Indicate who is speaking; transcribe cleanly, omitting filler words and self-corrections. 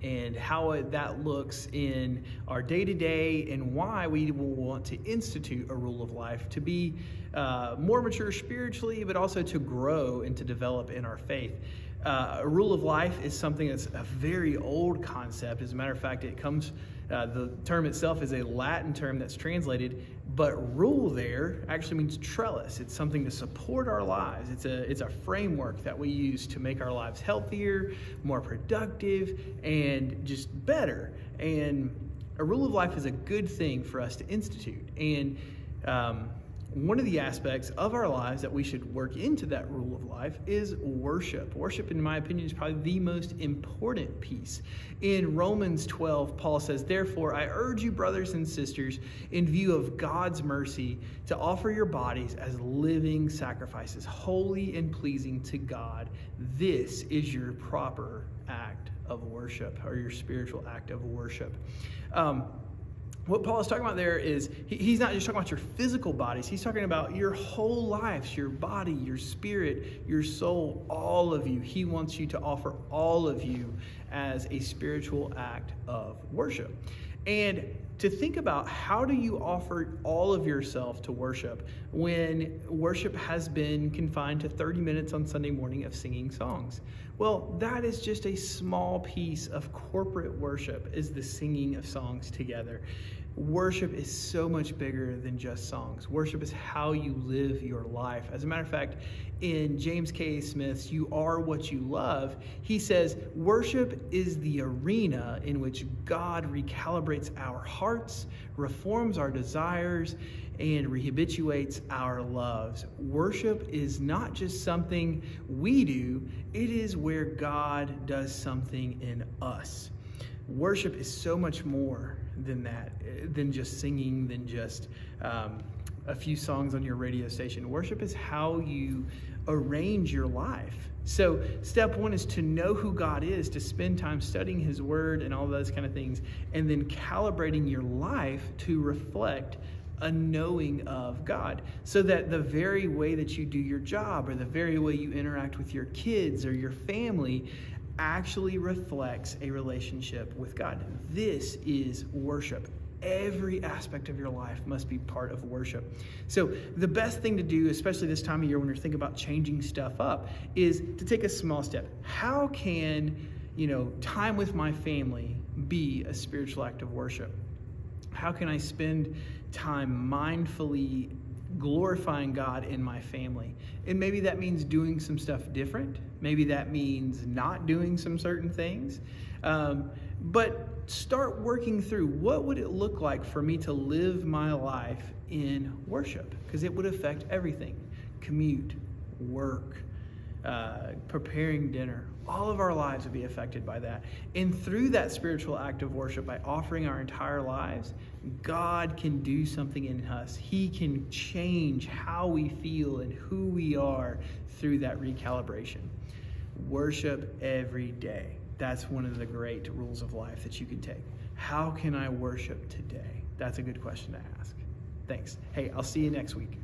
Speaker 1: and how that looks in our day-to-day, and why we will want to institute a rule of life to be more mature spiritually, but also to grow and to develop in our faith. A rule of life is something that's a very old concept. As a matter of fact, it comes, the term itself is a Latin term that's translated, but rule there actually means trellis. It's something to support our lives. It's a framework that we use to make our lives healthier, more productive, and just better. And a rule of life is a good thing for us to institute. And one of the aspects of our lives that we should work into that rule of life is worship. Worship, in my opinion, is probably the most important piece. In Romans 12, Paul says, "Therefore, I urge you, brothers and sisters, in view of God's mercy, to offer your bodies as living sacrifices, holy and pleasing to God. This is your proper act of worship," or your spiritual act of worship. What Paul is talking about there is he's not just talking about your physical bodies. He's talking about your whole lives, your body, your spirit, your soul, all of you. He wants you to offer all of you as a spiritual act of worship. And to think about, how do you offer all of yourself to worship when worship has been confined to 30 minutes on Sunday morning of singing songs? Well, that is just a small piece of corporate worship, is the singing of songs together. Worship is so much bigger than just songs. Worship is how you live your life. As a matter of fact, in James K. Smith's "You Are What You Love," he says, worship is the arena in which God recalibrates our hearts, reforms our desires, and rehabituates our loves. Worship is not just something we do, it is where God does something in us. Worship is so much more than that, than just singing, than just a few songs on your radio station. Worship is how you arrange your life. So step one is to know who God is, to spend time studying His Word and all those kind of things, and then calibrating your life to reflect a knowing of God, so that the very way that you do your job, or the very way you interact with your kids or your family, actually reflects a relationship with God. This is worship. Every aspect of your life must be part of worship. So the best thing to do, especially this time of year when you're thinking about changing stuff up, is to take a small step. How can, time with my family be a spiritual act of worship? How can I spend time mindfully glorifying God in my family? And maybe that means doing some stuff different. Maybe that means not doing some certain things. But start working through, what would it look like for me to live my life in worship? Because it would affect everything. Commute, work, preparing dinner. All of our lives would be affected by that. And through that spiritual act of worship, by offering our entire lives, God can do something in us. He can change how we feel and who we are through that recalibration. Worship every day. That's one of the great rules of life that you can take. How can I worship today? That's a good question to ask. Thanks. Hey, I'll see you next week.